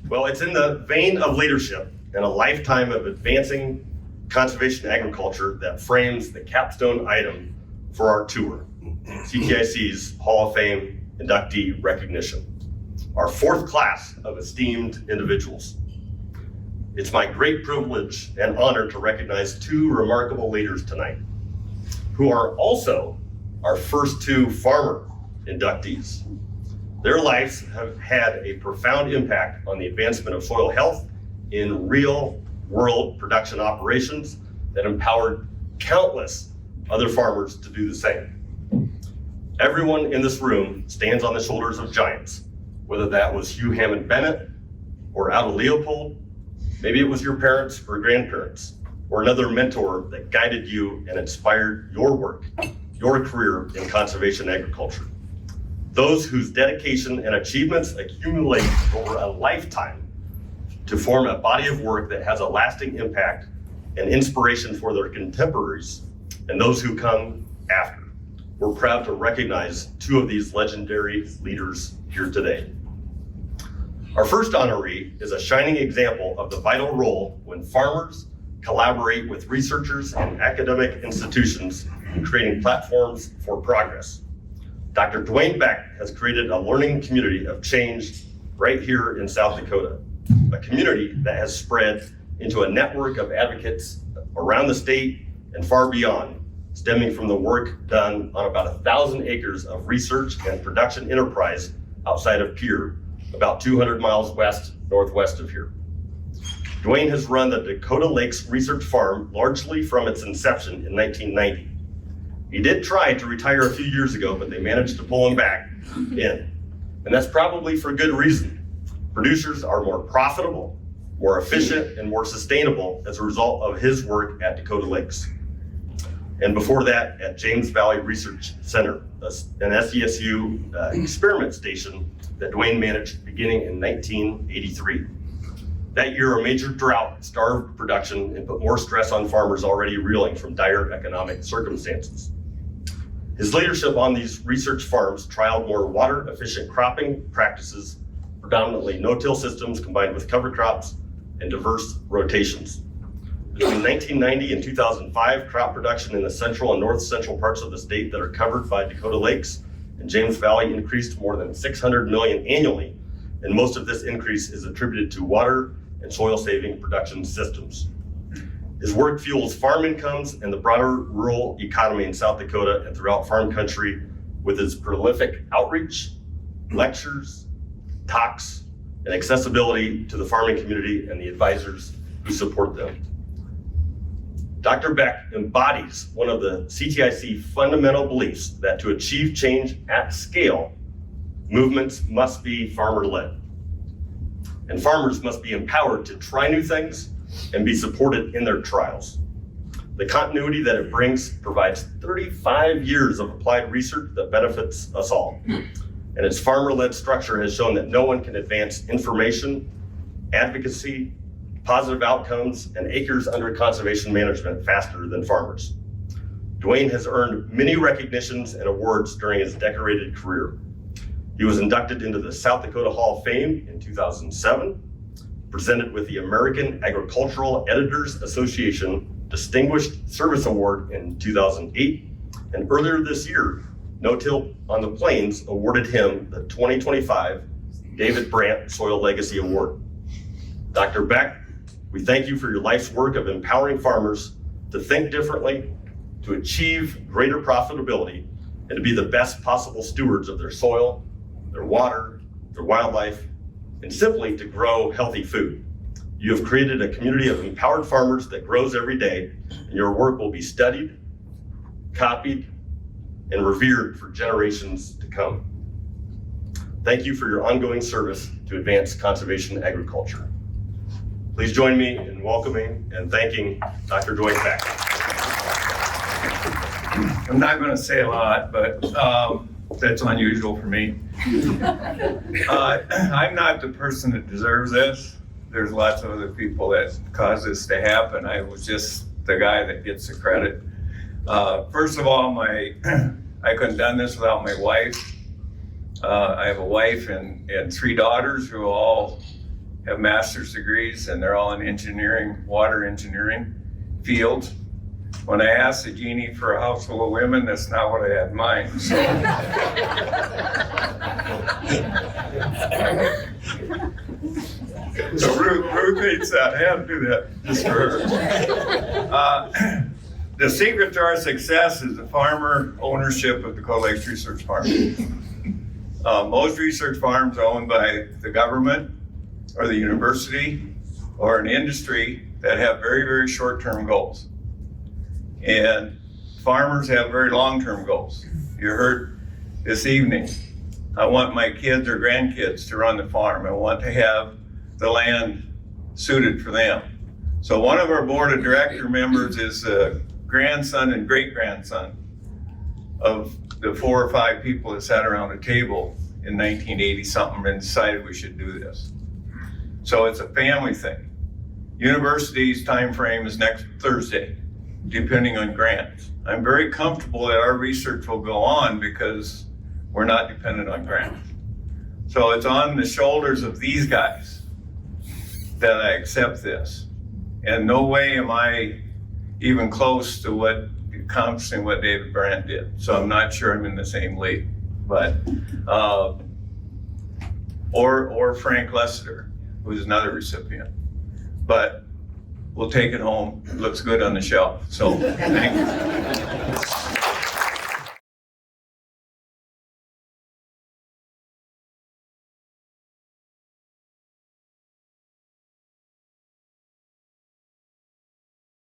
Well, it's in the vein of leadership and a lifetime of advancing conservation agriculture that frames the capstone item for our tour, CTIC's Hall of Fame inductee recognition, our fourth class of esteemed individuals. It's my great privilege and honor to recognize two remarkable leaders tonight, who are also our first two farmer inductees. Their lives have had a profound impact on the advancement of soil health in real world production operations that empowered countless other farmers to do the same. Everyone in this room stands on the shoulders of giants, whether that was Hugh Hammond Bennett or Aldo Leopold, maybe it was your parents or grandparents, or another mentor that guided you and inspired your work, your career in conservation agriculture. Those whose dedication and achievements accumulate over a lifetime to form a body of work that has a lasting impact and inspiration for their contemporaries and those who come after. We're proud to recognize two of these legendary leaders here today. Our first honoree is a shining example of the vital role when farmers collaborate with researchers and academic institutions in creating platforms for progress. Dr. Dwayne Beck has created a learning community of change right here in South Dakota, a community that has spread into a network of advocates around the state and far beyond, stemming from the work done on about 1,000 acres of research and production enterprise outside of Pierre, about 200 miles northwest of here. Dwayne has run the Dakota Lakes Research Farm largely from its inception in 1990. He did try to retire a few years ago, but they managed to pull him back in. And that's probably for good reason. Producers are more profitable, more efficient, and more sustainable as a result of his work at Dakota Lakes. And before that, at James Valley Research Center, an SDSU experiment station that Dwayne managed beginning in 1983. That year, a major drought starved production and put more stress on farmers already reeling from dire economic circumstances. His leadership on these research farms trialed more water-efficient cropping practices, predominantly no-till systems combined with cover crops and diverse rotations. Between 1990 and 2005, crop production in the central and north central parts of the state that are covered by Dakota Lakes and James Valley increased more than 600 million annually, and most of this increase is attributed to water and soil-saving production systems. His work fuels farm incomes and the broader rural economy in South Dakota and throughout farm country with his prolific outreach, lectures, talks, and accessibility to the farming community and the advisors who support them. Dr. Beck embodies one of the CTIC fundamental beliefs that to achieve change at scale, movements must be farmer-led. And farmers must be empowered to try new things and be supported in their trials. The continuity that it brings provides 35 years of applied research that benefits us all. And its farmer-led structure has shown that no one can advance information, advocacy, positive outcomes, and acres under conservation management faster than farmers. Dwayne has earned many recognitions and awards during his decorated career. He was inducted into the South Dakota Hall of Fame in 2007, presented with the American Agricultural Editors Association Distinguished Service Award in 2008, and earlier this year, No-Till on the Plains awarded him the 2025 David Brandt Soil Legacy Award. Dr. Beck, we thank you for your life's work of empowering farmers to think differently, to achieve greater profitability, and to be the best possible stewards of their soil, their water, their wildlife, and simply to grow healthy food. You have created a community of empowered farmers that grows every day, and your work will be studied, copied, and revered for generations to come. Thank you for your ongoing service to advance conservation agriculture. Please join me in welcoming and thanking Dr. Dwayne Beck. I'm not going to say a lot, but that's unusual for me. I'm not the person that deserves this. There's lots of other people that caused this to happen. I was just the guy that gets the credit. First of all, I couldn't have done this without my wife. I have a wife and 3 daughters who all have master's degrees, and they're all in engineering, water engineering fields. When I asked the genie for a house full of women, that's not what I had in mind. So, so Ruth hates that. I had to do that just for her. The secret to our success is the farmer ownership of the Cold Lakes Research Farm. Most research farms are owned by the government or the university or an industry that have very, very short-term goals. And farmers have very long-term goals. You heard this evening, I want my kids or grandkids to run the farm. I want to have the land suited for them. So one of our board of director members is a grandson and great-grandson of the 4 or 5 people that sat around a table in 1980 something and decided we should do this. So it's a family thing. University's time frame is next Thursday, depending on grants. I'm very comfortable that our research will go on because we're not dependent on grants. So it's on the shoulders of these guys that I accept this. And no way am I even close to accomplishing what David Brandt did. So I'm not sure I'm in the same league, but, or Frank Lessiter, who's another recipient. But we'll take it home. It looks good on the shelf. So thank you.